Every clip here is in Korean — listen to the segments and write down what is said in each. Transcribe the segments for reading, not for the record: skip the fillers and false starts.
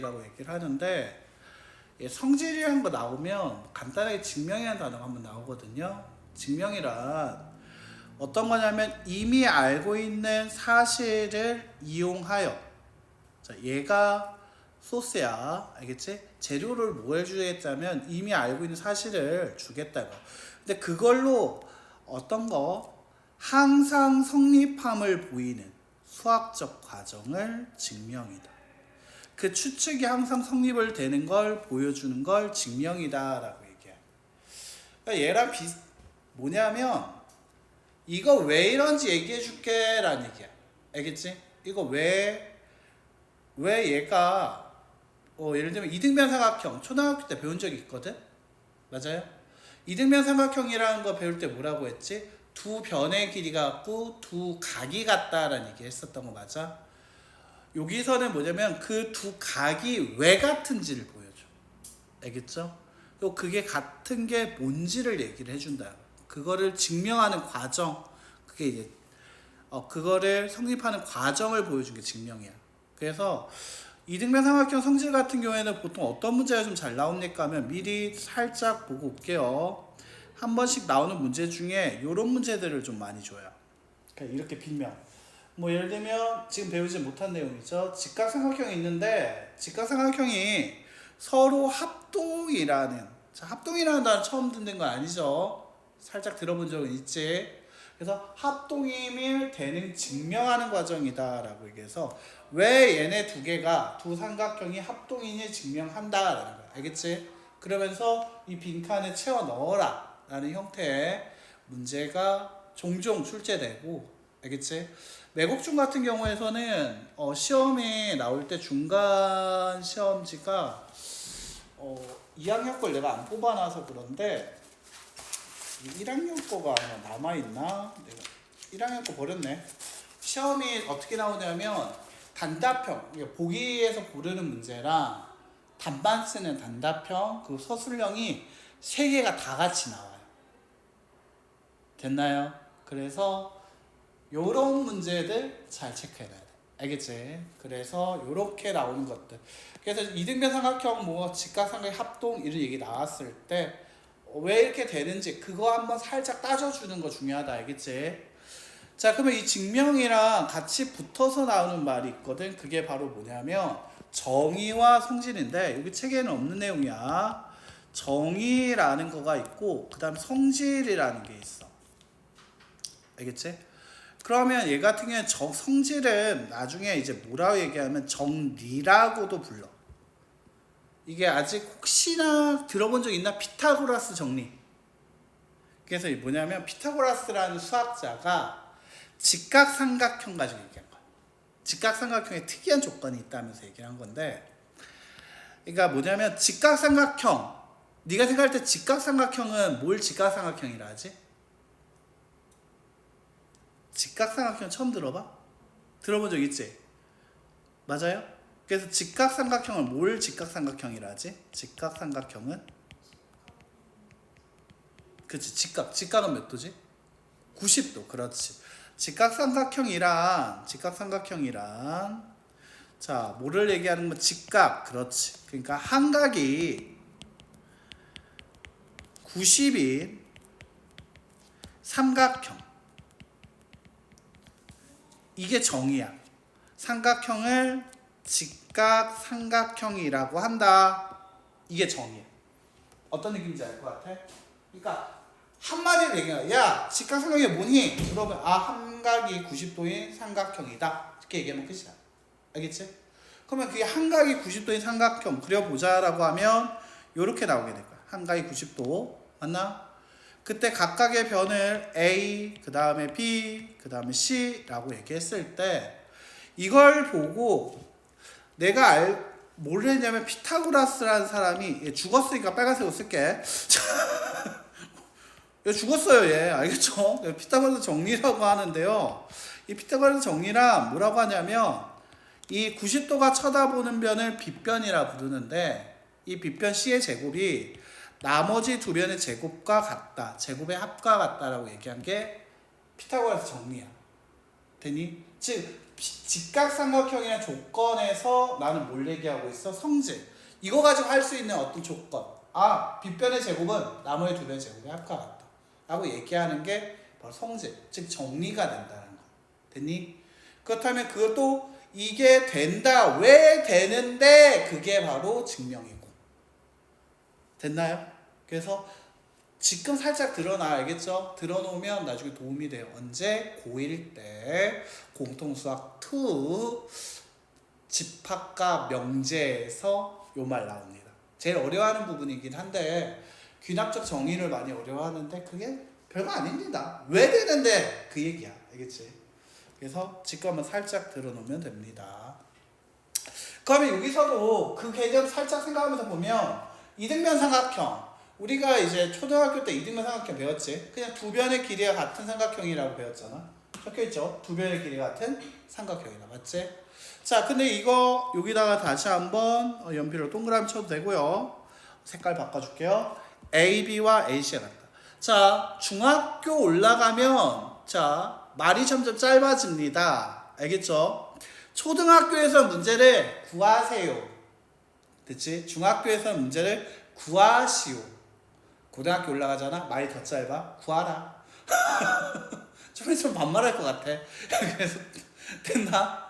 라고 얘기를 하는데, 성질이라는 거 나오면 간단하게 증명이라는 단어가 한번 나오거든요. 증명이란 어떤 거냐면 이미 알고 있는 사실을 이용하여, 자, 얘가 소스야, 알겠지? 재료를 뭐 해주겠다면 이미 알고 있는 사실을 주겠다고. 근데 그걸로 어떤 거 항상 성립함을 보이는 수학적 과정을 증명이다. 그 추측이 항상 성립을 되는 걸 보여주는 걸 증명이다라고 얘기해요. 그러니까 얘랑 뭐냐면 이거 왜 이런지 얘기해줄게 라는 얘기야. 알겠지? 이거 왜 얘가 예를 들면 이등변 삼각형 초등학교 때 배운 적이 있거든? 맞아요? 이등변 삼각형이라는 거 배울 때 뭐라고 했지? 두 변의 길이가 같고 두 각이 같다라는 얘기 했었던 거 맞아? 여기서는 뭐냐면 그 두 각이 왜 같은지를 보여줘. 알겠죠? 또 그게 같은 게 뭔지를 얘기를 해준다. 그거를 증명하는 과정, 그게 이제 그거를 성립하는 과정을 보여준 게 증명이야. 그래서 이등변 삼각형 성질 같은 경우에는 보통 어떤 문제가 좀 잘 나옵니까 하면 미리 살짝 보고 올게요. 한 번씩 나오는 문제 중에 이런 문제들을 좀 많이 줘요. 그러니까 이렇게 빗명. 뭐 예를 들면 지금 배우지 못한 내용이죠. 직각삼각형이 있는데 직각삼각형이 서로 합동이라는, 자, 합동이라는 단어 처음 듣는 건 아니죠. 살짝 들어본 적은 있지. 그래서 합동임을 되는 증명하는 과정이다 라고 얘기해서 왜 얘네 두 개가 두 삼각형이 합동인지 증명한다 라는 거야. 알겠지? 그러면서 이 빈칸에 채워 넣어라 라는 형태의 문제가 종종 출제되고, 알겠지? 매국중 같은 경우에서는 시험에 나올 때 중간 시험지가 2학년 걸 내가 안 뽑아놔서 그런데 1학년 거가 아마 남아있나? 내가 1학년 거 버렸네. 시험이 어떻게 나오냐면 단답형, 보기에서 고르는 문제랑 단반 쓰는 단답형, 그 서술형이 3개가 다 같이 나와요. 됐나요? 그래서 요런 문제들 잘 체크해놔야 돼. 알겠지? 그래서 요렇게 나오는 것들. 그래서 이등변 삼각형, 뭐 직각삼각형 합동 이런 얘기 나왔을 때 왜 이렇게 되는지 그거 한번 살짝 따져주는 거 중요하다. 알겠지? 자, 그러면 이 증명이랑 같이 붙어서 나오는 말이 있거든. 그게 바로 뭐냐면 정의와 성질인데 여기 책에는 없는 내용이야. 정의라는 거가 있고 그 다음 성질이라는 게 있어. 알겠지? 그러면 얘 같은 경우는 성질은 나중에 이제 뭐라고 얘기하면 정리라고도 불러. 이게 아직 혹시나 들어본 적 있나? 피타고라스 정리. 그래서 이 뭐냐면 피타고라스라는 수학자가 직각삼각형 가지고 얘기한 거야. 직각삼각형에 특이한 조건이 있다면서 얘기를 한 건데, 그러니까 뭐냐면 직각삼각형, 네가 생각할 때 직각삼각형은 뭘 직각삼각형이라 하지? 직각삼각형 처음 들어봐? 들어본 적 있지? 맞아요? 그래서 직각삼각형을 뭘 직각삼각형이라 하지? 직각삼각형은? 그치, 직각은 몇 도지? 90도. 그렇지. 직각삼각형이란 자, 뭐를 얘기하는 건 직각. 그렇지. 그러니까 한각이 90인 삼각형, 이게 정의야. 삼각형을 직각삼각형이라고 한다. 이게 정의야. 어떤 느낌인지 알 것 같아? 그러니까 한마디로 얘기해. 야, 직각삼각형이 뭐니? 그러면 한각이 90도인 삼각형이다. 이렇게 얘기하면 끝이야. 알겠지? 그러면 그게 한각이 90도인 삼각형 그려보자 라고 하면 이렇게 나오게 될 거야. 한각이 90도. 맞나? 그때 각각의 변을 A, 그 다음에 B, 그 다음에 C 라고 얘기했을 때 이걸 보고 내가 뭘 했냐면 피타고라스라는 사람이, 죽었으니까 빨간색으로 쓸게. 얘 죽었어요, 얘. 알겠죠? 피타고라스 정리라고 하는데요. 이 피타고라스 정리란 뭐라고 하냐면 이 90도가 쳐다보는 변을 빗변이라 부르는데 이 빗변 C의 제곱이 나머지 두 변의 제곱과 같다. 제곱의 합과 같다라고 얘기한 게 피타고라스 정리야. 되니? 즉 직각삼각형이라는 조건에서 나는 뭘 얘기하고 있어? 성질. 이거 가지고 할 수 있는 어떤 조건. 아, 빗변의 제곱은 나머지 두 변의 제곱의 합과 같다 라고 얘기하는 게 바로 성질, 즉 정리가 된다는 거. 됐니? 그렇다면 그것도 이게 된다. 왜 되는데 그게 바로 증명이고. 됐나요? 그래서 지금 살짝 드러나, 알겠죠? 들어놓으면 나중에 도움이 돼요. 언제? 고1 때 공통수학 2 집합과 명제에서 요 말 나옵니다. 제일 어려워하는 부분이긴 한데 귀납적 정의를 많이 어려워하는데 그게 별거 아닙니다. 왜 되는데 그 얘기야. 알겠지? 그래서 지금 한번 살짝 들어놓으면 됩니다. 그러면 여기서도 그 개념 살짝 생각하면서 보면 이등변 삼각형, 우리가 이제 초등학교 때 이등변 삼각형 배웠지? 그냥 두 변의 길이가 같은 삼각형이라고 배웠잖아. 적혀있죠? 두 변의 길이가 같은 삼각형이다. 맞지? 자, 근데 이거 여기다가 다시 한번 연필로 동그라미 쳐도 되고요. 색깔 바꿔줄게요. AB와 AC가 같다. 자, 중학교 올라가면 자 말이 점점 짧아집니다. 알겠죠? 초등학교에서 문제를 구하세요. 됐지? 중학교에서 문제를 구하시오. 고등학교 올라가잖아? 말이 더 짧아? 구하라. 좀 있으면 반말할 것 같아. 그래서 됐나?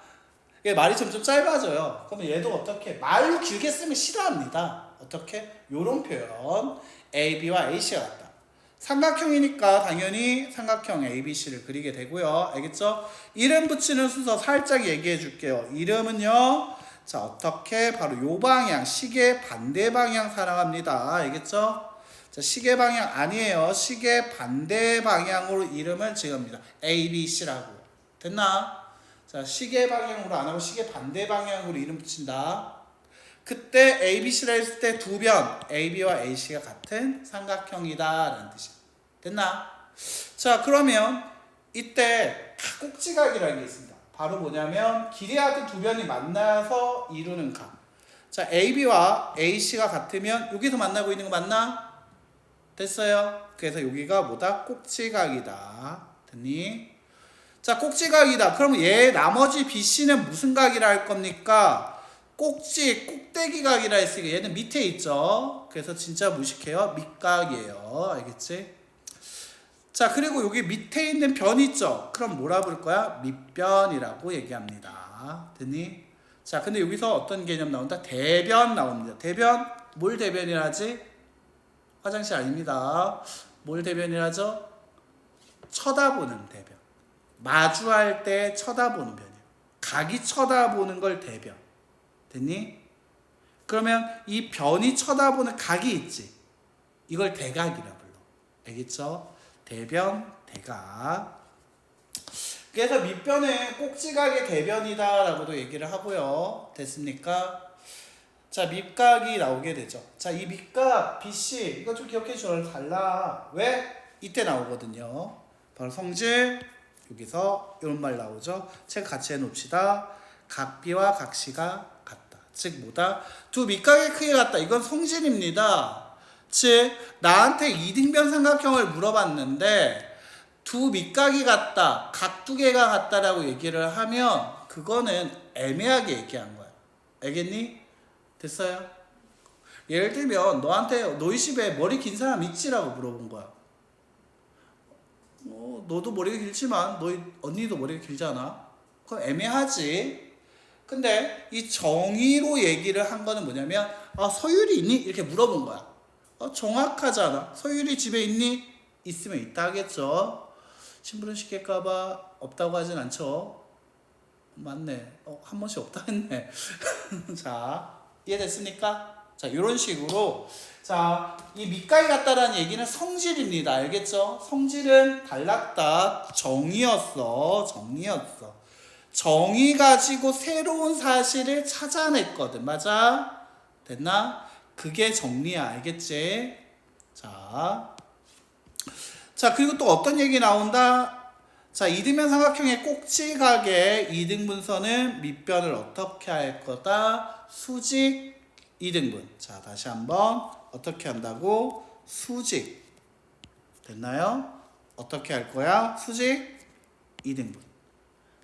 말이 점점 짧아져요. 그러면 얘도 어떻게? 말로 길게 쓰면 싫어합니다. 어떻게? 요런 표현. AB와 AC가 같다. 삼각형이니까 당연히 삼각형 ABC를 그리게 되고요. 알겠죠? 이름 붙이는 순서 살짝 얘기해 줄게요. 이름은요. 자, 어떻게? 바로 요 방향, 시계 반대 방향 살아갑니다. 알겠죠? 자, 시계 방향 아니에요. 시계 반대 방향으로 이름을 지읍니다. ABC라고. 됐나? 자, 시계 방향으로 안 하고 시계 반대 방향으로 이름 붙인다. 그때 ABC라 했을 때 두 변 AB와 AC가 같은 삼각형이다 라는 뜻이야. 됐나? 자, 그러면 이때 꼭지각이라는 게 있습니다. 바로 뭐냐면 길이 같은 두 변이 만나서 이루는 각. 자, AB와 AC가 같으면 여기서 만나고 있는 거 맞나? 됐어요? 그래서 여기가 뭐다? 꼭지각이다. 됐니? 자, 꼭지각이다. 그럼 얘 나머지 BC는 무슨 각이라 할 겁니까? 꼭대기각이라 했으니까 얘는 밑에 있죠. 그래서 진짜 무식해요. 밑각이에요. 알겠지? 자, 그리고 여기 밑에 있는 변 있죠. 그럼 뭐라 부를 거야? 밑변이라고 얘기합니다. 됐니? 자, 근데 여기서 어떤 개념 나온다? 대변 나옵니다. 대변? 뭘 대변이라 하지? 화장실 아닙니다. 뭘 대변이라 하죠? 쳐다보는 대변. 마주할 때 쳐다보는 변이에요. 각이 쳐다보는 걸 대변. 됐니? 그러면 이 변이 쳐다보는 각이 있지. 이걸 대각이라 불러. 알겠죠? 대변, 대각. 그래서 밑변은 꼭지각의 대변이다 라고도 얘기를 하고요. 됐습니까? 자, 밑각이 나오게 되죠. 자, 이 밑각 BC 이거 좀 기억해 주셔야 달라. 왜? 이때 나오거든요. 바로 성질. 여기서 이런 말 나오죠. 책 같이 해놓읍시다. 각B와 각C가 같다. 즉 뭐다? 두 밑각의 크기가 같다. 이건 성질입니다. 즉 나한테 이등변 삼각형을 물어봤는데 두 밑각이 같다. 각 두 개가 같다라고 얘기를 하면 그거는 애매하게 얘기한 거야. 알겠니? 됐어요? 예를 들면 너한테 너희 집에 머리 긴 사람 있지라고 물어본 거야. 너도 머리가 길지만 너희 언니도 머리가 길잖아. 그럼 애매하지. 근데 이 정의로 얘기를 한 거는 뭐냐면 서율이 있니? 이렇게 물어본 거야. 정확하잖아. 서율이 집에 있니? 있으면 있다 하겠죠. 심부름 시킬까봐 없다고 하진 않죠. 맞네. 한 번씩 없다 했네. 자, 이해됐습니까? 자, 이런 식으로 자, 이 밑각이 같다라는 얘기는 성질입니다. 알겠죠? 성질은 단락다. 정의였어. 정의 가지고 새로운 사실을 찾아냈거든. 맞아? 됐나? 그게 정리야. 알겠지? 자, 그리고 또 어떤 얘기 나온다? 자, 이등변 삼각형의 꼭지각의 이등분선은 밑변을 어떻게 할 거다? 수직 이등분. 자, 다시 한번 어떻게 한다고? 수직. 됐나요? 어떻게 할 거야? 수직 이등분.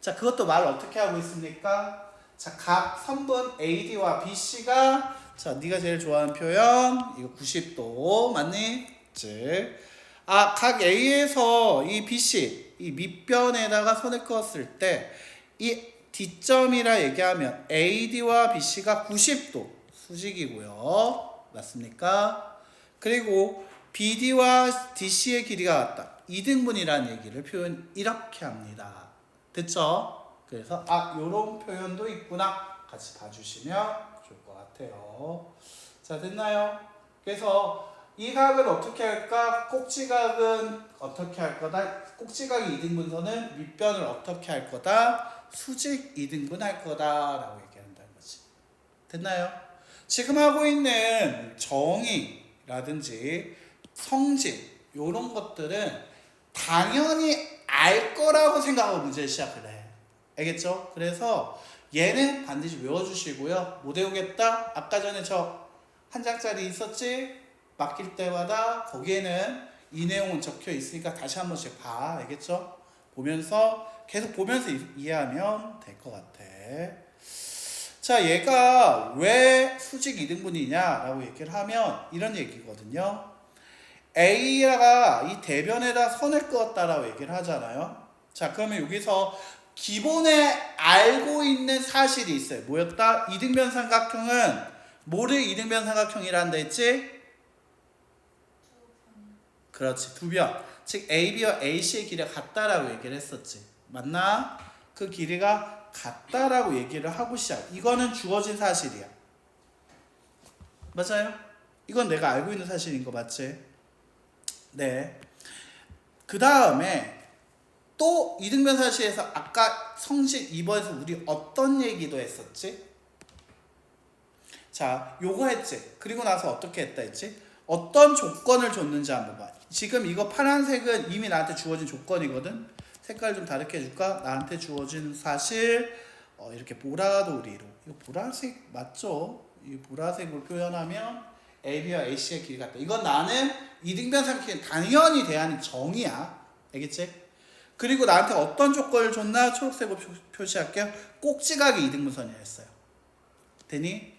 자, 그것도 말 어떻게 하고 있습니까? 자, 각 선분 AD와 BC가 자, 네가 제일 좋아하는 표현 이거 90도 맞니? 즉, 각 A에서 이 BC 이 밑변에다가 선을 그었을 때 이 D점이라 얘기하면 AD와 BC가 90도 수직이고요. 맞습니까? 그리고 BD와 DC의 길이가 같다. 이등분이라는 얘기를 표현 이렇게 합니다. 됐죠? 그래서 요런 표현도 있구나. 같이 봐주시면 좋을 것 같아요. 자, 됐나요? 그래서 이 각은 어떻게 할까? 꼭지각은 어떻게 할 거다? 꼭지각의 이등분선은 밑변을 어떻게 할 거다? 수직 이등분 할 거다 라고 얘기한다는 거지. 됐나요? 지금 하고 있는 정의라든지 성질 이런 것들은 당연히 알 거라고 생각하고 문제를 시작을 해. 알겠죠? 그래서 얘는 반드시 외워주시고요. 못 외우겠다? 아까 전에 저 한 장짜리 있었지? 맡길 때마다 거기에는 이 내용은 적혀 있으니까 다시 한 번씩 봐. 알겠죠? 보면서 계속 보면서 이해하면 될 것 같아. 자, 얘가 왜 수직 2등분이냐 라고 얘기를 하면 이런 얘기거든요. A가 이 대변에다 선을 그었다라고 얘기를 하잖아요. 자, 그러면 여기서 기본에 알고 있는 사실이 있어요. 뭐였다? 이등변 삼각형은 뭐를 이등변 삼각형이란다 했지? 그렇지, 두 변. 즉 AB와 AC의 길이가 같다라고 얘기를 했었지. 맞나? 그 길이가 같다라고 얘기를 하고 시작. 이거는 주어진 사실이야. 맞아요? 이건 내가 알고 있는 사실인 거 맞지? 네. 그 다음에 또 이등변 사실에서 아까 성질 2번에서 우리 어떤 얘기도 했었지? 자, 요거 했지. 그리고 나서 어떻게 했다 했지? 어떤 조건을 줬는지 한번 봐. 지금 이거 파란색은 이미 나한테 주어진 조건이거든. 색깔 좀 다르게 해줄까? 나한테 주어진 사실 이렇게 보라돌이로. 이거 보라색 맞죠? 이 보라색으로 표현하면 AB와 AC의 길이 같다. 이건 나는 이등변 삼각형이 당연히 대하는 정의야. 알겠지? 그리고 나한테 어떤 조건을 줬나? 초록색으로 표시할게요. 꼭지각이 이등분선이라 했어요. 되니?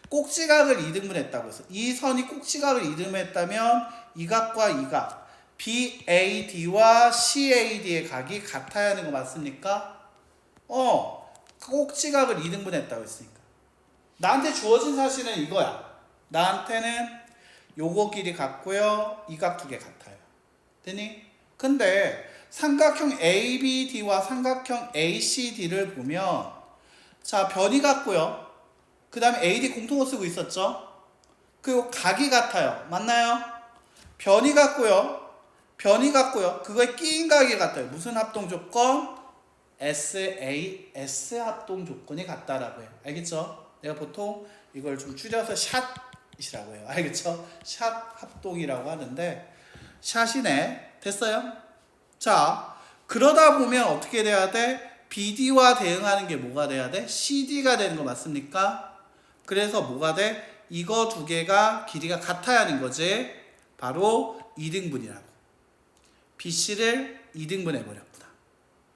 꼭지각을 이등분했다고 했어. 이 선이 꼭지각을 이등분했다면 이 각과 이 각 BAD와 CAD의 각이 같아야 하는 거 맞습니까? 꼭지각을 이등분했다고 했으니까. 나한테 주어진 사실은 이거야. 나한테는 요거 길이 같고요. 이 각 두 개 같아요. 되니? 근데 삼각형 ABD와 삼각형 ACD를 보면 자, 변이 같고요. 그 다음에 AD 공통어 쓰고 있었죠? 그리고 각이 같아요. 맞나요? 변이 같고요. 그거에 끼인 각이 같아요. 무슨 합동 조건? SAS 합동 조건이 같다라고 해요. 알겠죠? 내가 보통 이걸 좀 줄여서 샷이라고 해요. 알겠죠? 샷 합동이라고 하는데 샷이네. 됐어요? 자, 그러다 보면 어떻게 돼야 돼? BD와 대응하는 게 뭐가 돼야 돼? CD가 되는 거 맞습니까? 그래서 뭐가 돼? 이거 두 개가 길이가 같아야 하는 거지. 바로 2등분이라고. BC를 2등분 해버렸구나.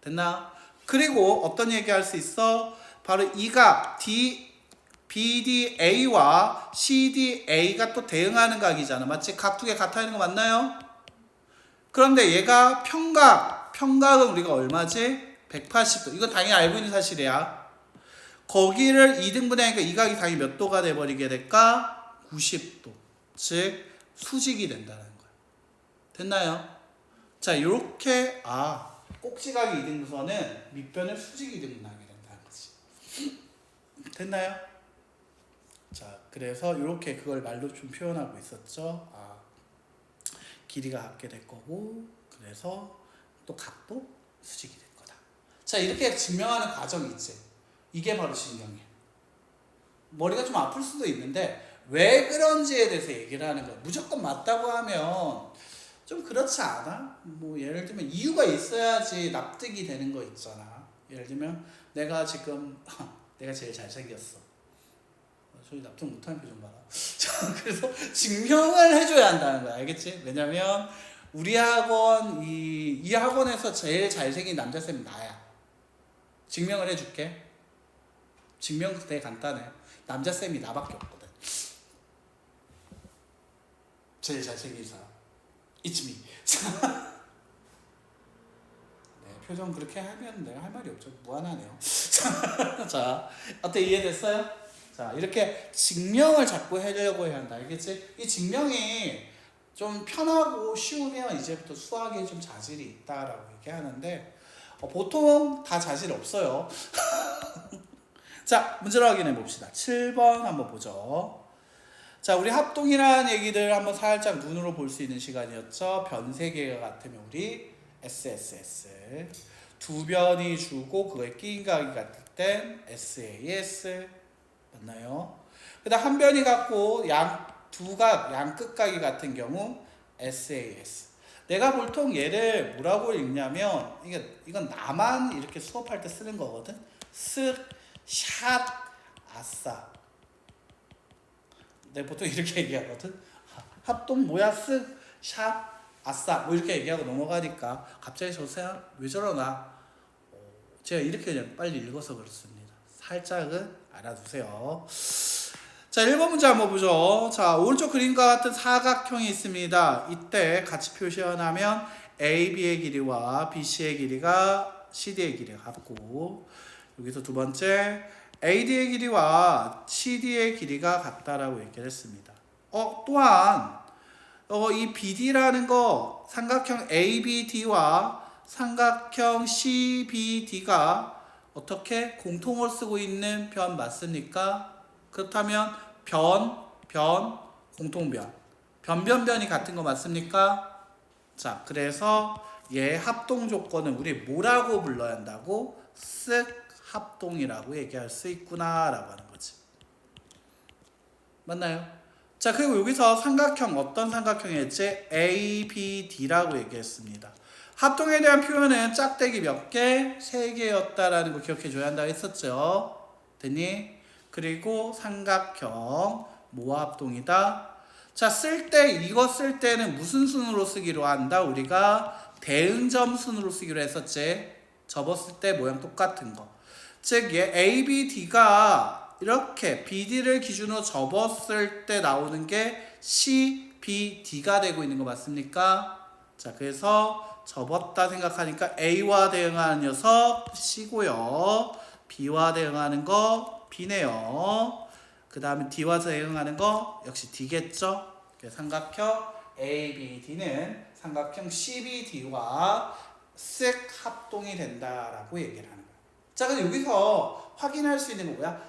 됐나? 그리고 어떤 얘기 할 수 있어? 바로 이 각 BDA와 CDA가 또 대응하는 각이잖아. 맞지? 각 두 개 같아야 하는 거 맞나요? 그런데 얘가 평각은 우리가 얼마지? 180도. 이건 당연히 알고 있는 사실이야. 거기를 2등분해 하니까 이 각이 당연히 몇 도가 돼버리게 될까? 90도. 즉 수직이 된다는 거야. 됐나요? 자, 요렇게 꼭지각의 이등분선은 밑변을 수직 이등분하게 된다는 거지. 됐나요? 자, 그래서 요렇게 그걸 말로 좀 표현하고 있었죠. 길이가 같게 될 거고, 그래서 또 각도 수직이 될 거다. 자, 이렇게 증명하는 과정이 있지. 이게 바로 신경이야. 머리가 좀 아플 수도 있는데 왜 그런지에 대해서 얘기를 하는 거야. 무조건 맞다고 하면 좀 그렇지 않아? 뭐 예를 들면 이유가 있어야지 납득이 되는 거 있잖아. 예를 들면 내가 지금 내가 제일 잘생겼어. 저희 납득 못하는 표정 봐라. 자, 그래서 증명을 해줘야 한다는 거야. 알겠지? 왜냐면 우리 학원 이 학원에서 제일 잘생긴 남자쌤이 나야. 증명을 해줄게. 증명 되게 간단해. 남자쌤이 나밖에 없거든. 제일 잘생긴 사람. It's me. 네, 표정 그렇게 하면 내가 할 말이 없죠. 무한하네요. 자, 어때? 이해됐어요? 자, 이렇게 증명을 자꾸 하려고 해야 한다. 알겠지? 이 증명이 좀 편하고 쉬우면 이제부터 수학에 좀 자질이 있다라고 얘기하는데 보통 다 자질 없어요. 자, 문제를 확인해 봅시다. 7번 한번 보죠. 자, 우리 합동이라는 얘기들 한번 살짝 눈으로 볼 수 있는 시간이었죠. 변 3개가 같으면 우리 SSS, 두 변이 주고 그거에 끼인 각이 같을 땐 SAS. 맞나요? 그다음 한 변이 같고 두각 양끝각이 같은 경우 SAS. 내가 보통 얘를 뭐라고 읽냐면 이건 나만 이렇게 수업할 때 쓰는 거거든. 쓱, 샷, 아싸. 내가 보통 이렇게 얘기하거든. 합동 뭐야? 쓱, 샷, 아싸. 뭐 이렇게 얘기하고 넘어가니까 갑자기 저 사람 왜 저러나? 제가 이렇게 그냥 빨리 읽어서 그렇습니다. 살짝은 알아두세요. 자, 1번 문제 한번 보죠. 자, 오른쪽 그림과 같은 사각형이 있습니다. 이때 같이 표시하면 AB의 길이와 BC의 길이가 CD의 길이가 같고, 여기서 두 번째 AD의 길이와 CD의 길이가 같다라고 얘기를 했습니다. 또한 이 BD라는 거 삼각형 ABD와 삼각형 CBD가 어떻게 공통을 쓰고 있는 변 맞습니까? 그렇다면 공통변, 변변변이 같은 거 맞습니까? 자, 그래서 얘 합동 조건은 우리 뭐라고 불러야 한다고? 쓱 합동이라고 얘기할 수 있구나 라고 하는 거지. 맞나요? 자, 그리고 여기서 삼각형 어떤 삼각형이었지? ABD라고 얘기했습니다. 합동에 대한 표현은 짝대기 몇 개? 3개였다라는 거 기억해 줘야 한다고 했었죠. 됐니? 그리고 삼각형 뭐와 합동이다? 자, 이거 쓸 때는 무슨 순으로 쓰기로 한다? 우리가 대응점 순으로 쓰기로 했었지. 접었을 때 모양 똑같은 거. 즉, 얘 ABD가 이렇게 BD를 기준으로 접었을 때 나오는 게 CBD가 되고 있는 거 맞습니까? 자, 그래서 접었다 생각하니까 A와 대응하는 녀석 C고요. B와 대응하는 거 B네요. 그 다음에 D와 대응하는 거 역시 D겠죠. 삼각형 ABD는 삼각형 CBD와 쓱 합동이 된다라고 얘기를 하는 거예요. 자, 근데 여기서 확인할 수 있는 거 뭐야?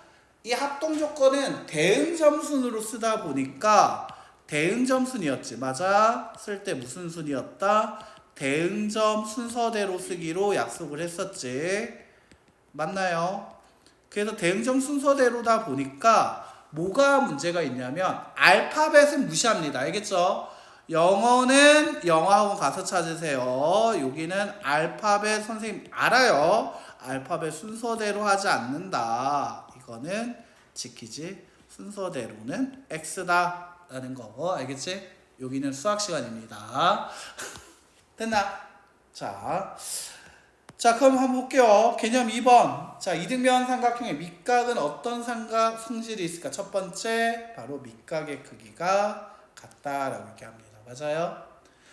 이 합동 조건은 대응점 순으로 쓰다 보니까 대응점 순이었지. 맞아? 쓸 때 무슨 순이었다? 대응점 순서대로 쓰기로 약속을 했었지. 맞나요? 그래서 대응점 순서대로다 보니까 뭐가 문제가 있냐면 알파벳은 무시합니다. 알겠죠? 영어는 영어학원 가서 찾으세요. 여기는 알파벳 선생님 알아요. 알파벳 순서대로 하지 않는다. 이거는 지키지. 순서대로는 X다 라는 거. 알겠지? 여기는 수학 시간입니다. 됐나? 자, 그럼 한번 볼게요. 개념 2번. 자, 이등변 삼각형의 밑각은 어떤 성질이 있을까? 첫 번째, 바로 밑각의 크기가 같다라고 얘기합니다. 맞아요?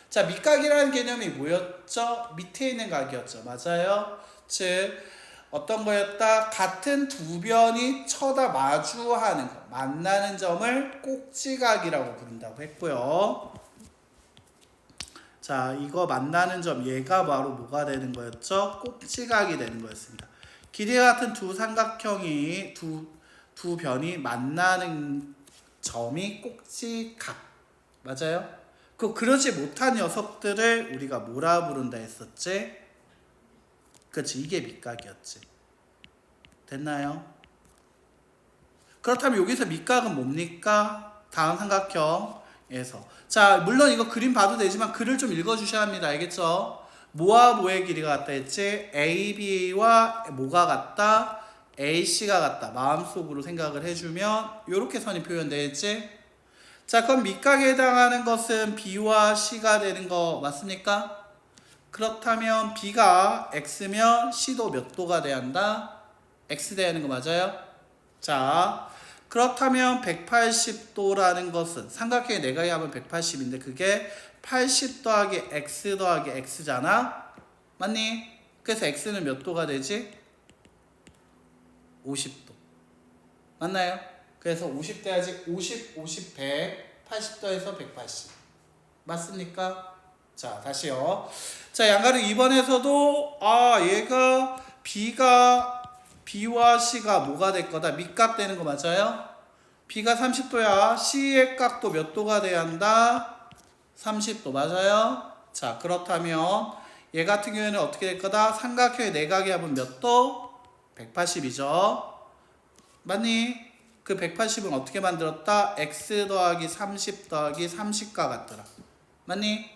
자, 밑각이라는 개념이 뭐였죠? 밑에 있는 각이었죠. 맞아요? 즉, 어떤 거였다? 같은 두 변이 쳐다 마주하는 거, 만나는 점을 꼭지각이라고 부른다고 했고요. 자, 이거 만나는 점, 얘가 바로 뭐가 되는 거였죠? 꼭지각이 되는 거였습니다. 길이 같은 두 삼각형이 두 변이 만나는 점이 꼭지각. 맞아요? 그러지 못한 녀석들을 우리가 뭐라 부른다 했었지? 그치, 이게 밑각이었지. 됐나요? 그렇다면 여기서 밑각은 뭡니까? 다음 삼각형에서. 자, 물론 이거 그림 봐도 되지만 글을 좀 읽어주셔야 합니다. 알겠죠? 뭐와 뭐의 길이가 같다 했지? AB와 뭐가 같다? AC가 같다. 마음속으로 생각을 해주면 이렇게 선이 표현되겠지? 자, 그럼 밑각에 해당하는 것은 B와 C가 되는 거 맞습니까? 그렇다면 B가 X면 C도 몇 도가 돼야 한다? X 돼야 하는 거 맞아요? 자, 그렇다면 180도라는 것은 삼각형의 내각이 하면 180인데 그게 80 더하기 X 더하기 X잖아? 맞니? 그래서 X는 몇 도가 되지? 50도. 맞나요? 그래서 50 돼야지 50, 50, 100, 80도에서 180. 맞습니까? 자, 다시요. 자, 양가ru 2번에서도 얘가 B와 C가 뭐가 될 거다? 밑각 되는 거 맞아요? B가 30도야. C의 각도 몇 도가 돼야 한다? 30도 맞아요? 자, 그렇다면 얘 같은 경우에는 어떻게 될 거다? 삼각형의 내각의 합은 몇 도? 180이죠. 맞니? 그 180은 어떻게 만들었다? X 더하기 30 더하기 30과 같더라. 맞니?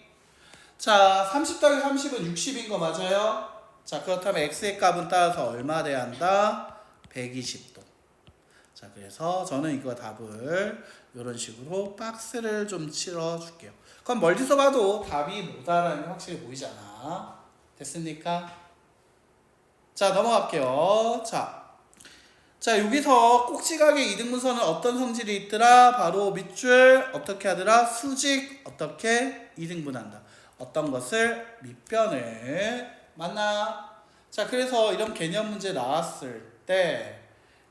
자, 30 더하기 30은 60인 거 맞아요? 자, 그렇다면 X의 값은 따라서 얼마 돼야 한다? 120도. 자, 그래서 저는 이거 답을 이런 식으로 박스를 좀 치러 줄게요. 그럼 멀리서 봐도 답이 뭐다라는 게 확실히 보이잖아. 됐습니까? 자, 넘어갈게요. 자, 여기서 꼭지각의 이등분선은 어떤 성질이 있더라? 바로 밑줄 어떻게 하더라? 수직 어떻게 이등분한다. 어떤 것을 밑변을 맞나? 자, 그래서 이런 개념 문제 나왔을 때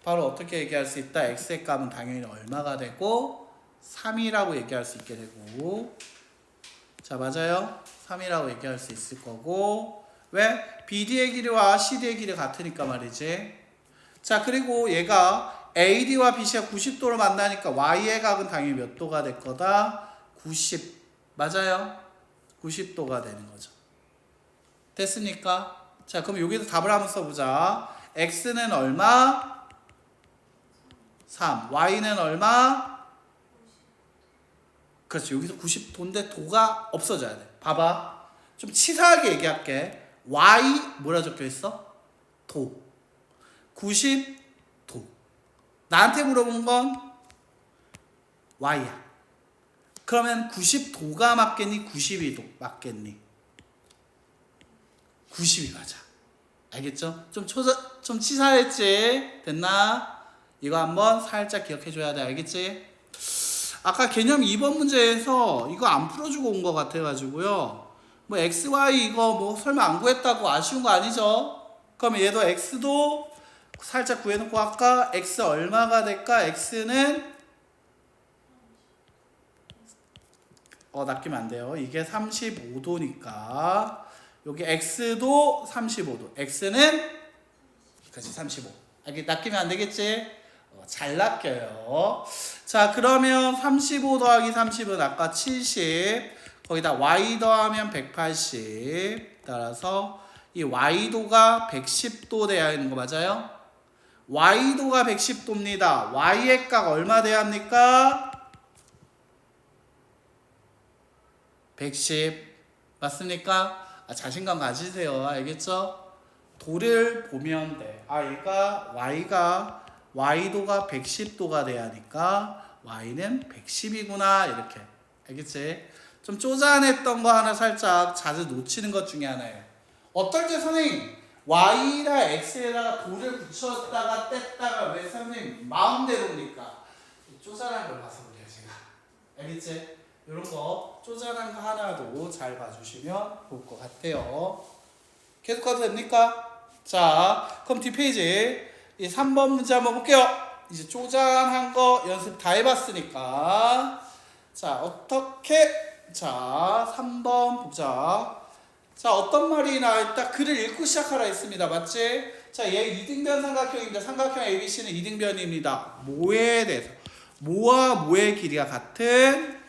바로 어떻게 얘기할 수 있다? X의 값은 당연히 얼마가 되고 3이라고 얘기할 수 있게 되고, 자, 맞아요? 3이라고 얘기할 수 있을 거고, 왜? BD의 길이와 CD의 길이 같으니까 말이지. 자, 그리고 얘가 AD와 BC가 90도로 만나니까 Y의 각은 당연히 몇 도가 될 거다? 90. 맞아요? 90도가 되는 거죠. 됐습니까? 자, 그럼 여기서 답을 한번 써보자. X는 얼마? 3. Y는 얼마? 그렇지. 여기서 90도인데 도가 없어져야 돼. 봐봐. 좀 치사하게 얘기할게. Y 뭐라 적혀 있어? 도. 90도. 나한테 물어본 건 Y야. 그러면 90도가 맞겠니? 92도 맞겠니? 90이 맞아. 알겠죠? 좀 치사했지? 됐나? 이거 한번 살짝 기억해줘야 돼. 알겠지? 아까 개념 2번 문제에서 이거 안 풀어주고 온 것 같아가지고요. 뭐 x, y 이거 뭐 설마 안 구했다고 아쉬운 거 아니죠? 그러면 얘도 x도 살짝 구해놓고 아까 x 얼마가 될까? x는 낚이면 안 돼요. 이게 35도니까 여기 x도 35도. x는 그렇지 35. 낚이면 안 되겠지? 잘 낚여요. 자, 그러면 35 더하기 30은 아까 70. 거기다 y 더하면 180. 따라서 이 y도가 110도 돼야 하는 거 맞아요? y도가 110도입니다. y의 각 얼마 돼야 합니까? 110. 맞습니까? 자신감 가지세요. 알겠죠? 도를 보면 돼. 얘가 y도가 110도가 돼야 하니까 y는 110이구나. 이렇게. 알겠지? 좀 쪼잔했던 거 하나 살짝 자주 놓치는 것 중에 하나예요. 어떨 때 선생님 y랑 x에다가 도를 붙였다가 뗐다가 왜 선생님 마음대로니까 쪼잔한 걸 봐서 그래요 제가. 알겠지? 이런 거 쪼잔한 거 하나도 잘 봐주시면 좋을 것 같아요. 계속 가도 됩니까? 자, 그럼 뒷페이지 이 3번 문제 한번 볼게요. 이제 쪼잔한 거 연습 다 해봤으니까 자, 자, 3번 보자. 자, 어떤 말이 나왔다? 글을 읽고 시작하라 했습니다. 맞지? 자, 얘 이등변 삼각형입니다. 삼각형 ABC는 이등변입니다. 뭐에 대해서? 뭐와 뭐의 길이가 같은?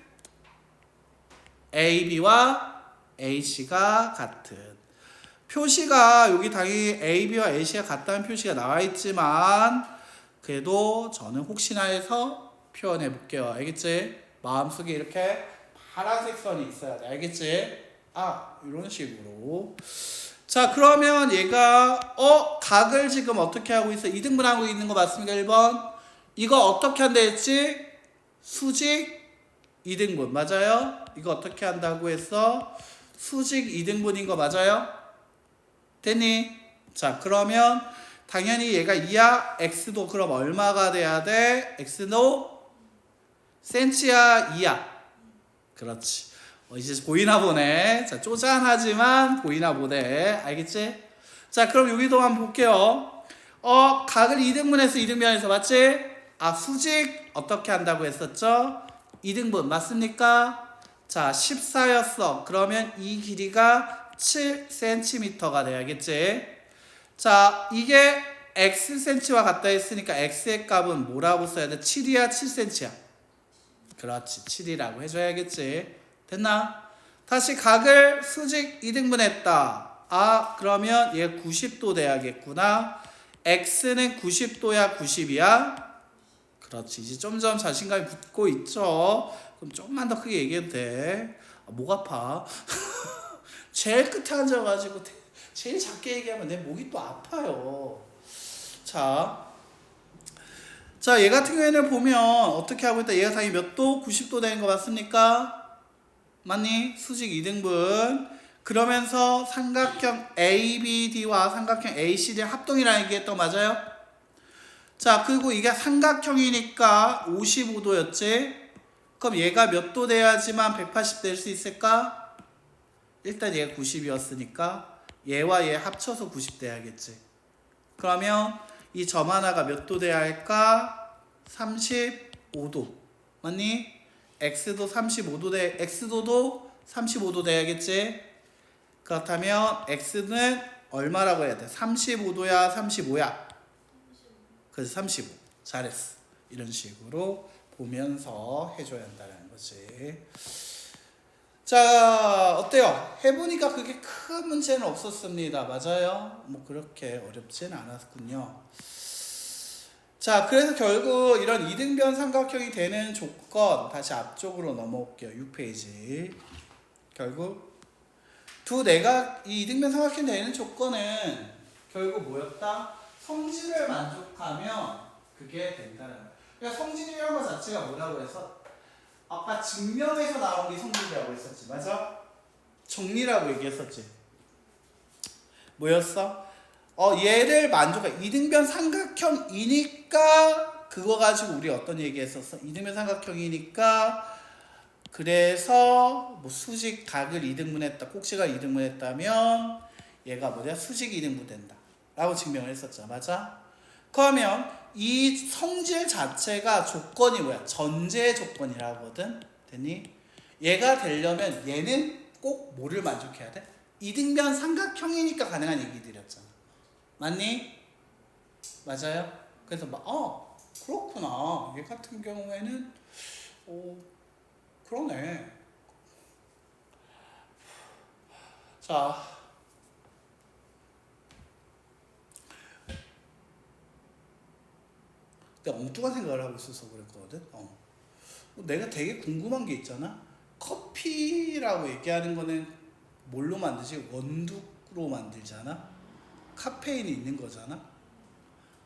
AB와 AC가 같은. 표시가 여기 당연히 AB와 AC가 같다는 표시가 나와 있지만 그래도 저는 혹시나 해서 표현해 볼게요. 알겠지? 마음속에 이렇게 파란색 선이 있어야 돼. 알겠지? 이런 식으로. 자, 그러면 얘가 각을 지금 어떻게 하고 있어? 이등분하고 있는 거 맞습니까? 1번. 이거 어떻게 한다 했지? 수직 이등분. 맞아요? 이거 어떻게 한다고 했어? 수직 2등분인 거 맞아요? 됐니? 자, 그러면 당연히 얘가 2야. x도 그럼 얼마가 돼야 돼? x도 센치야 2야. 그렇지. 이제 보이나 보네. 자, 쪼잔하지만 보이나 보네. 알겠지? 자, 그럼 여기도 한번 볼게요. 각을 2등분해서 2등변해서 맞지? 수직 어떻게 한다고 했었죠? 2등분 맞습니까? 자, 14였어. 그러면 이 길이가 7cm가 돼야겠지? 자, 이게 xcm와 같다 했으니까 x의 값은 뭐라고 써야 돼? 7이야, 7cm야? 그렇지, 7이라고 해줘야겠지? 됐나? 다시 각을 수직 2등분했다. 그러면 얘 90도 돼야겠구나. x는 90도야, 90이야? 그렇지. 이제 점점 자신감이 붙고 있죠. 그럼 조금만 더 크게 얘기해도 돼. 목 아파. 제일 끝에 앉아가지고 제일 작게 얘기하면 내 목이 또 아파요. 자, 얘 같은 경우에는 보면 어떻게 하고 있다. 얘가 당연히 몇 도? 90도 되는 거 맞습니까? 맞니? 수직 2등분. 그러면서 삼각형 ABD와 삼각형 ACD의 합동이라는 얘기했던 거 맞아요? 자, 그리고 이게 삼각형이니까 55도였지? 그럼 얘가 몇 도 돼야지만 180 될 수 있을까? 일단 얘가 90이었으니까 얘와 얘 합쳐서 90 돼야겠지. 그러면 이 점 하나가 몇 도 돼야 할까? 35도. 맞니? x도 35도 x도도 35도 돼야겠지? 그렇다면 x는 얼마라고 해야 돼? 35도야, 35야? 그래서 35. 잘했어. 이런 식으로 보면서 해줘야 한다는 거지. 자, 어때요? 해보니까 그게 큰 문제는 없었습니다. 맞아요? 뭐 그렇게 어렵진 않았군요. 자, 그래서 결국 이런 이등변 삼각형이 되는 조건, 다시 앞쪽으로 넘어올게요. 6페이지. 결국 이 이등변 삼각형이 되는 조건은 결국 뭐였다? 성질을 만족하면 그게 된다는 거예요. 그러니까 성질이라는 것 자체가 뭐라고 해서 아까 증명에서 나온 게 성질이라고 했었지. 맞아? 정리라고 얘기했었지. 뭐였어? 얘를 만족해. 이등변 삼각형이니까 그거 가지고 우리 어떤 얘기 했었어? 이등변 삼각형이니까 그래서 뭐 수직 각을 2등분했다. 꼭지가 2등분했다면 얘가 뭐냐? 수직 2등분 된다. 라고 증명을 했었죠. 맞아? 그러면 이 성질 자체가 조건이 뭐야? 전제 조건이라고 하거든. 됐니? 얘가 되려면 얘는 꼭 뭐를 만족해야 돼? 이등변 삼각형이니까 가능한 얘기들이었잖아. 맞니? 맞아요? 그래서 그렇구나. 얘 같은 경우에는 그러네. 자, 내가 엉뚱한 생각을 하고 있어서 그랬거든. 내가 되게 궁금한 게 있잖아. 커피라고 얘기하는 거는 뭘로 만들지? 원두로 만들잖아. 카페인이 있는 거잖아.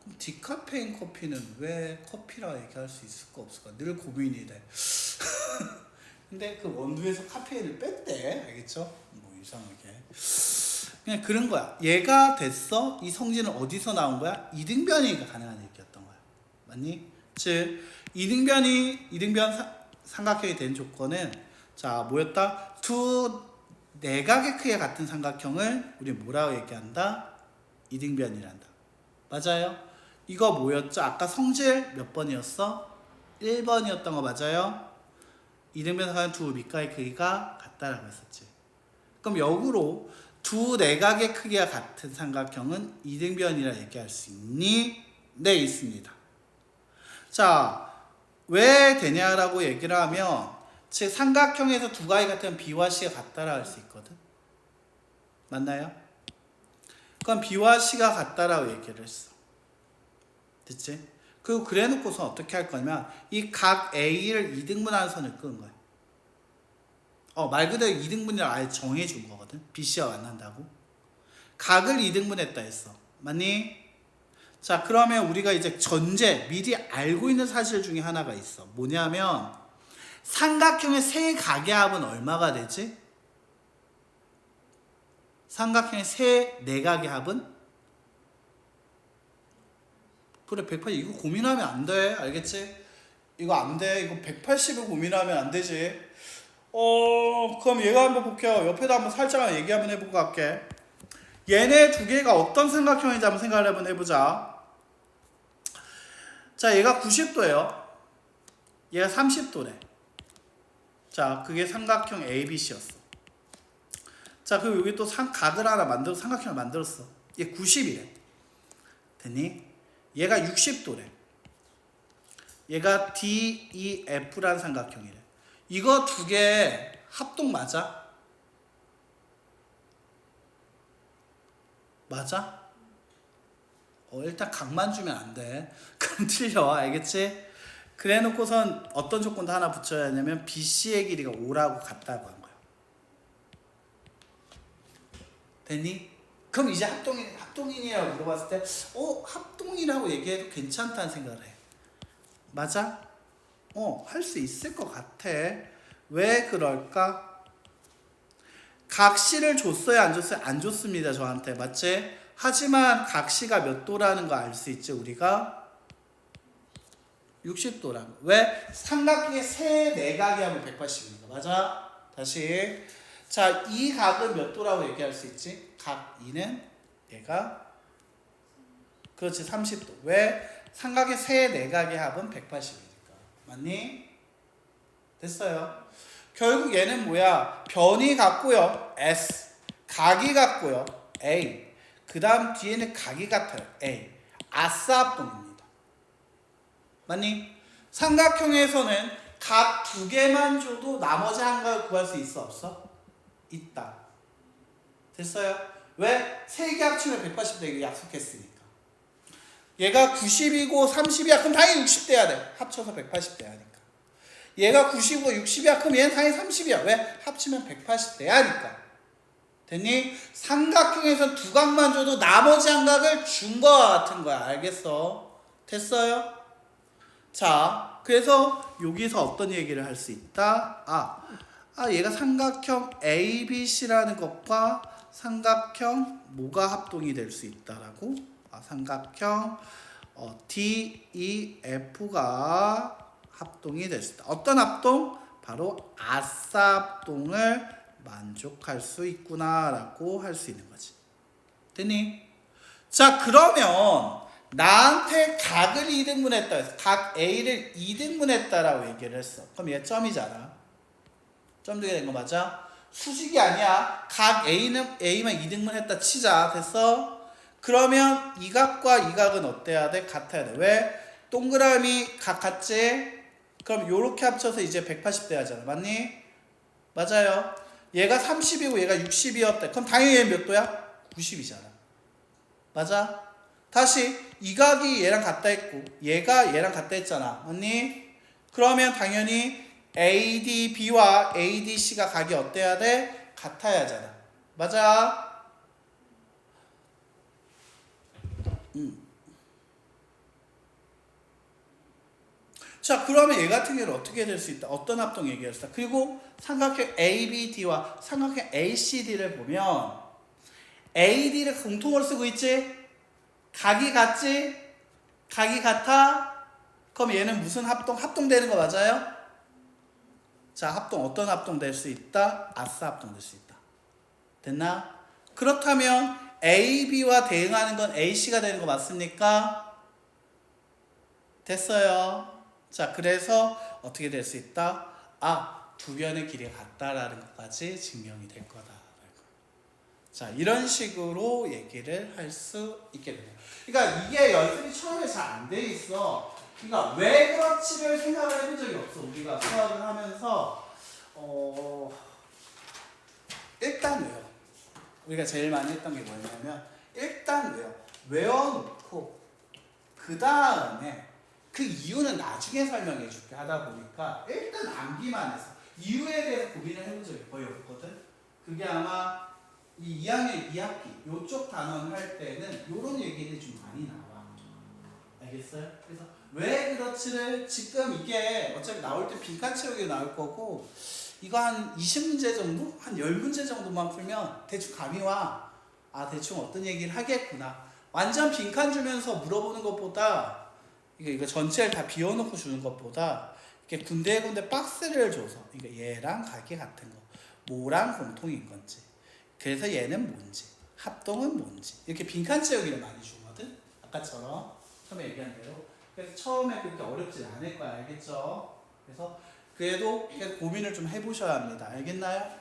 그럼 디카페인 커피는 왜 커피라고 얘기할 수 있을까 없을까? 늘 고민이 돼. 근데 그 원두에서 카페인을 뺐대. 알겠죠? 뭐 이상하게. 그냥 그런 거야. 얘가 됐어. 이 성질은 어디서 나온 거야? 이등변이니까 가능한 얘기였던 거야. 맞니? 즉 이등변 삼각형이 된 조건은 자 뭐였다? 두 내각의 크기가 같은 삼각형을 우리 뭐라고 얘기한다? 이등변이란다. 맞아요? 이거 뭐였죠? 아까 성질 몇 번이었어? 1번이었던 거 맞아요? 이등변 삼각형 두 밑각의 크기가 같다라고 했었지. 그럼 역으로 두 내각의 크기가 같은 삼각형은 이등변이라 얘기할 수 있니? 네, 있습니다. 자, 왜 되냐라고 얘기를 하면 즉 삼각형에서 두 각이 같으면 B와 C가 같다라 할 수 있거든. 맞나요? 그럼 B와 C가 같다라고 얘기를 했어. 됐지? 그리고 그래 놓고서 어떻게 할 거냐면 이 각 A를 2등분하는 선을 끄는 거야. 말 그대로 2등분이라고 아예 정해준 거거든. BC와 만난다고. 각을 2등분했다 했어. 맞니? 자, 그러면 우리가 이제 미리 알고 있는 사실 중에 하나가 있어. 뭐냐면 삼각형의 세 각의 합은 얼마가 되지? 삼각형의 세 내각의 합은? 그래 180 이거 고민하면 안 돼. 알겠지? 이거 안 돼. 이거 180을 고민하면 안 되지. 그럼 얘가 한번 볼게요. 옆에다 한번 살짝 얘기 한번 해보고 갈게. 얘네 두 개가 어떤 삼각형인지 한번 생각을 한번 해보자. 자, 얘가 90도예요. 얘가 30도래. 자, 그게 삼각형 ABC였어. 자, 그리고 여기 또 각을 하나 삼각형을 만들었어. 얘 90이래. 됐니? 얘가 60도래. 얘가 DEF라는 삼각형이래. 이거 두 개 합동 맞아? 맞아? 일단 각만 주면 안 돼. 그럼 틀려. 알겠지? 그래 놓고선 어떤 조건도 하나 붙여야 하냐면 BC의 길이가 5라고 같다고 한 거야. 됐니? 그럼 이제 합동인이라고 물어봤을 때 합동이라고 얘기해도 괜찮다는 생각을 해. 맞아? 할 수 있을 것 같아. 왜 그럴까? 각시를 줬어요? 안 줬어요? 안 줬습니다. 저한테. 맞지? 하지만 각시가 몇 도라는 거 알 수 있지 우리가? 60도라고. 왜? 삼각형의 세 내각이 하면 180입니다. 맞아? 다시. 자, 이 각은 몇 도라고 얘기할 수 있지? 각 2는 얘가 그렇지 30도. 왜? 삼각의 세 내각의 합은 180이니까. 맞니? 됐어요. 결국 얘는 뭐야? 변이 같고요. S. 각이 같고요. A. 그 다음 뒤에는 각이 같아요. A. 아싸합동입니다. 맞니? 삼각형에서는 각 두 개만 줘도 나머지 한 각을 구할 수 있어? 없어? 있다. 됐어요? 왜? 세 개 합치면 180 되기로 약속했으니까. 얘가 90이고 30이야. 그럼 당연히 60 돼야 돼. 합쳐서 180 돼야 하니까. 얘가 90이고 60이야. 그럼 얘는 당연히 30이야. 왜? 합치면 180 돼야 하니까. 됐니? 삼각형에서 두 각만 줘도 나머지 한 각을 준 거와 같은 거야. 알겠어? 됐어요? 자, 그래서 여기서 어떤 얘기를 할 수 있다? 얘가 삼각형 ABC라는 것과 삼각형 뭐가 합동이 될 수 있다라고? 삼각형 DEF가 합동이 될 수 있다. 어떤 합동? 바로 아싸합동을 만족할 수 있구나라고 할 수 있는 거지. 됐니? 자, 그러면 나한테 각을 2등분했다 해서 각 A를 2등분했다라고 얘기를 했어. 그럼 얘 점이잖아. 점 두개 된 거 맞아? 수직이 아니야. 각 A만 2등분했다 치자. 됐어? 그러면 이 각과 이 각은 어때야 돼? 같아야 돼. 왜? 동그라미 각 같지? 그럼 요렇게 합쳐서 이제 180 돼야 하잖아. 맞니? 맞아요. 얘가 30이고 얘가 60이었대. 그럼 당연히 얘 몇 도야? 90이잖아. 맞아? 다시 이 각이 얘랑 같다 했고 얘가 얘랑 같다 했잖아. 맞니? 그러면 당연히 ADB와 ADC가 각이 어때야 돼? 같아야 하잖아. 맞아? 자, 그러면 얘 같은 경우는 어떻게 될 수 있다? 어떤 합동 얘기할 수 있다? 그리고 삼각형 ABD와 삼각형 ACD를 보면 AD를 공통으로 쓰고 있지? 각이 같지? 각이 같아? 그럼 얘는 무슨 합동? 합동되는 거 맞아요? 자, 합동 어떤 합동 될 수 있다? 아싸 합동 될 수 있다. 됐나? 그렇다면 AB와 대응하는 건 AC가 되는 거 맞습니까? 됐어요. 자, 그래서 어떻게 될 수 있다? 두 변의 길이가 같다라는 것까지 증명이 될 거다. 자, 이런 식으로 얘기를 할 수 있게 됩니다. 그러니까 이게 연습이 처음에 잘 안 돼 있어. 그러니까 왜 그렇지를 생각을 해본 적이 없어. 우리가 수학을 하면서 일단 외워. 우리가 제일 많이 했던 게 뭐냐면 일단 외워놓고 그 다음에 그 이유는 나중에 설명해 줄게 하다 보니까 일단 암기만 해서 이유에 대해서 고민을 해본 적이 거의 없거든. 그게 아마 이 2학년 2학기 요쪽 단원 할 때는 요런 얘기들이 좀 많이 나와. 알겠어요? 그래서 왜 그렇지를 지금 이게 어차피 나올 때 빈칸 채우기 나올 거고 이거 한 20문제 정도? 한 10문제 정도만 풀면 대충 감이 와. 아, 대충 어떤 얘기를 하겠구나. 완전 빈칸 주면서 물어보는 것보다 이거 전체를 다 비워놓고 주는 것보다 이렇게 군데군데 박스를 줘서 이거 얘랑 각이 같은 거 뭐랑 공통인 건지, 그래서 얘는 뭔지, 합동은 뭔지, 이렇게 빈칸 채우기를 많이 주거든. 아까처럼 처음에 얘기한 대로. 그래서 처음에 그렇게 어렵진 않을 거야. 알겠죠? 그래서 그래도 고민을 좀 해보셔야 합니다. 알겠나요?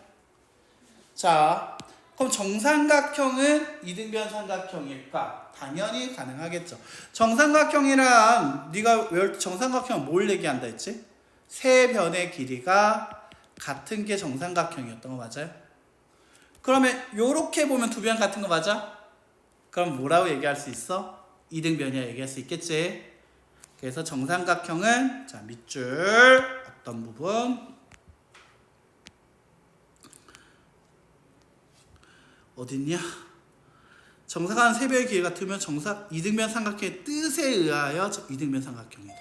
자, 그럼 정삼각형은 이등변 삼각형일까? 당연히 가능하겠죠. 정삼각형이란 네가 외울 때 정삼각형은 뭘 얘기한다 했지? 세 변의 길이가 같은 게 정삼각형이었던 거 맞아요? 그러면 요렇게 보면 두 변 같은 거 맞아? 그럼 뭐라고 얘기할 수 있어? 이등변이라 얘기할 수 있겠지? 그래서 정삼각형은 자, 밑줄 어떤 부분 어딨냐? 정사각은 세 변의 길이 같으면 이등변 삼각형의 뜻에 의하여 이등변 삼각형이다.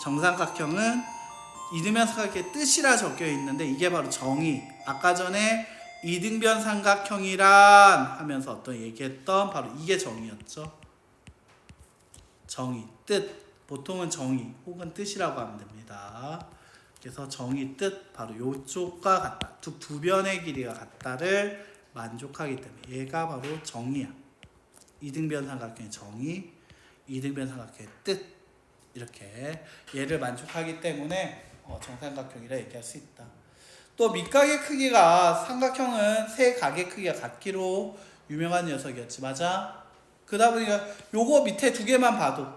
정삼각형은 이등변 삼각형의 뜻이라 적혀 있는데 이게 바로 정의. 아까 전에 이등변 삼각형이란 하면서 어떤 얘기했던 바로 이게 정의였죠. 정의, 뜻. 보통은 정의 혹은 뜻이라고 하면 됩니다. 그래서 정의, 뜻 바로 요쪽과 같다. 두 변의 길이가 같다를 만족하기 때문에 얘가 바로 정의야. 이등변 삼각형의 정의, 이등변 삼각형의 뜻, 이렇게 얘를 만족하기 때문에 정삼각형이라 얘기할 수 있다. 또 밑각의 크기가 삼각형은 세 각의 크기가 같기로 유명한 녀석이었지. 맞아? 그러다 보니까 요거 밑에 두 개만 봐도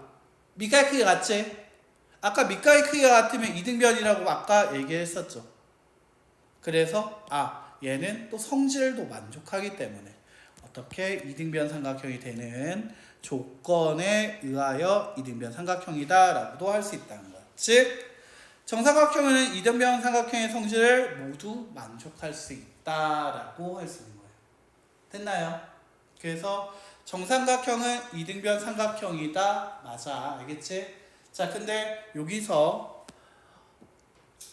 밑각의 크기가 같지? 아까 밑각의 크기가 같으면 이등변이라고 아까 얘기했었죠. 그래서 얘는 또 성질도 만족하기 때문에 어떻게 이등변 삼각형이 되는 조건에 의하여 이등변 삼각형이다 라고도 할 수 있다는 거야. 즉 정삼각형은 이등변 삼각형의 성질을 모두 만족할 수 있다라고 할 수 있는 거예요. 됐나요? 그래서 정삼각형은 이등변 삼각형이다. 맞아. 알겠지? 자, 근데 여기서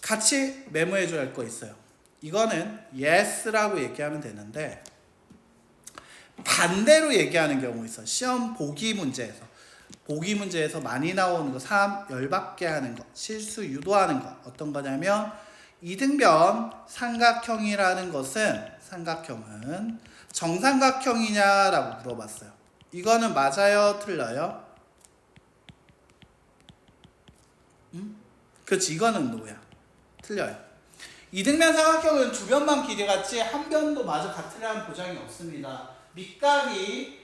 같이 메모해 줘야 할 거 있어요. 이거는 yes라고 얘기하면 되는데 반대로 얘기하는 경우 있어. 시험 보기 문제에서 많이 나오는 거, 3 열받게 하는 거, 실수 유도하는 거 어떤 거냐면 이등변 삼각형이라는 것은 삼각형은 정삼각형이냐라고 물어봤어요. 이거는 맞아요? 틀려요? 그렇지, 이거는 노야. 틀려요. 이등변 삼각형은 두 변만 길이 같지 한 변도 마저 같으라는 보장이 없습니다. 밑각이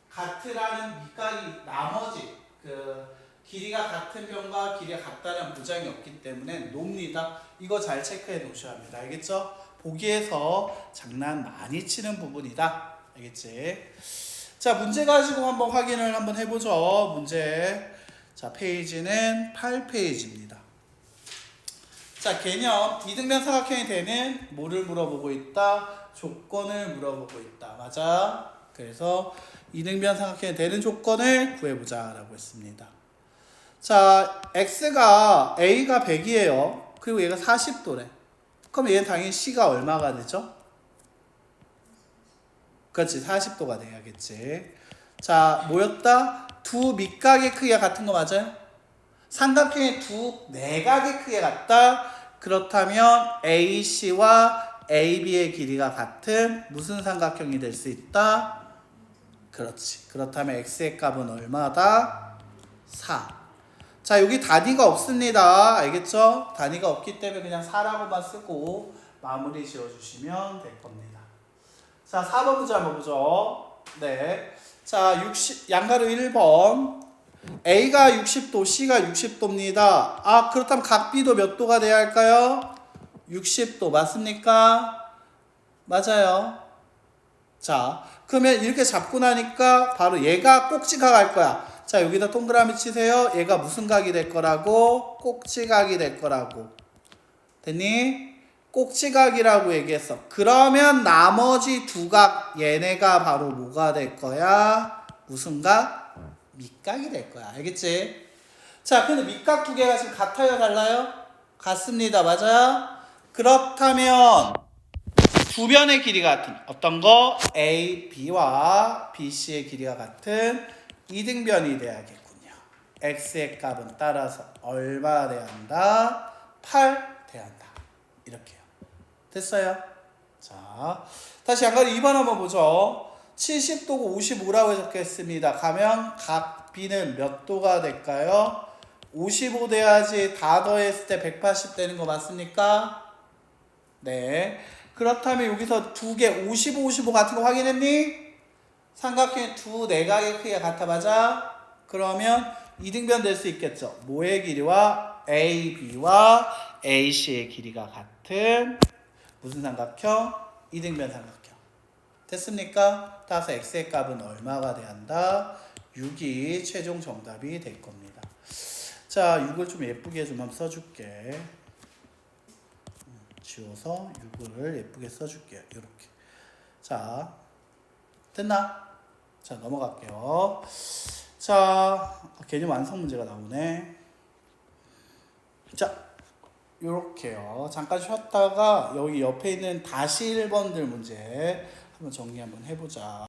같으라는 밑각이 나머지 길이가 같은 변과 길이가 같다는 보장이 없기 때문에 놉니다. 이거 잘 체크해 놓으셔야 합니다. 알겠죠? 보기에서 장난 많이 치는 부분이다. 알겠지? 자, 문제 가지고 한번 확인을 한번 해보죠. 문제. 자, 페이지는 8페이지입니다. 자, 개념 이등변 삼각형이 되는 뭐를 물어보고 있다? 조건을 물어보고 있다. 맞아? 그래서 이등변 삼각형이 되는 조건을 구해보자 라고 했습니다. 자, X가 A가 100이에요. 그리고 얘가 40도래. 그럼 얘는 당연히 C가 얼마가 되죠? 그렇지, 40도가 돼야겠지. 자, 뭐였다? 두 밑각의 크기가 같은 거 맞아요? 삼각형의 두 내각의 크기가 같다. 그렇다면 AC와 AB의 길이가 같은 무슨 삼각형이 될 수 있다? 그렇지. 그렇다면 X의 값은 얼마다? 4. 자, 여기 단위가 없습니다. 알겠죠? 단위가 없기 때문에 그냥 4라고만 쓰고 마무리 지어주시면 될 겁니다. 자, 4번 문제 한번 보죠. 네. 자, 양가로 1번. A가 60도, C가 60도입니다. 그렇다면 각 B도 몇 도가 돼야 할까요? 60도 맞습니까? 맞아요. 자, 그러면 이렇게 잡고 나니까 바로 얘가 꼭지각 할 거야. 자, 여기다 동그라미 치세요. 얘가 무슨 각이 될 거라고? 꼭지각이 될 거라고. 됐니? 꼭지각이라고 얘기했어. 그러면 나머지 두 각, 얘네가 바로 뭐가 될 거야? 무슨 각? 밑각이 될 거야. 알겠지? 자, 근데 밑각 두 개가 지금 같아요? 달라요? 같습니다. 맞아요? 그렇다면 두 변의 길이가 같은 어떤 거? A, B와 BC의 길이가 같은 이등변이 돼야겠군요. X의 값은 따라서 얼마 돼야 한다? 8 돼야 한다. 이렇게요. 됐어요? 자, 다시 양가리 2번 한번 보죠. 70도고 55라고 적혀있습니다. 가면 각 B는 몇 도가 될까요? 55 돼야지 다 더했을 때 180 되는 거 맞습니까? 네. 그렇다면 여기서 두 개 55, 55 같은 거 확인했니? 삼각형의 두 내각의 크기가 같아. 맞아? 그러면 이등변 될 수 있겠죠. 뭐의 길이와 AB와 AC의 길이가 같은 무슨 삼각형? 이등변 삼각형. 됐습니까? 따라서 x의 값은 얼마가 돼야 한다? 6이 최종 정답이 될 겁니다. 자, 6을 좀 예쁘게 좀 한번 써줄게. 지워서 6을 예쁘게 써줄게요. 이렇게. 자, 됐나? 자, 넘어갈게요. 자, 개념 완성 문제가 나오네. 자, 요렇게요. 잠깐 쉬었다가 여기 옆에 있는 다시 1번들 문제 한번 정리 한번 해보자.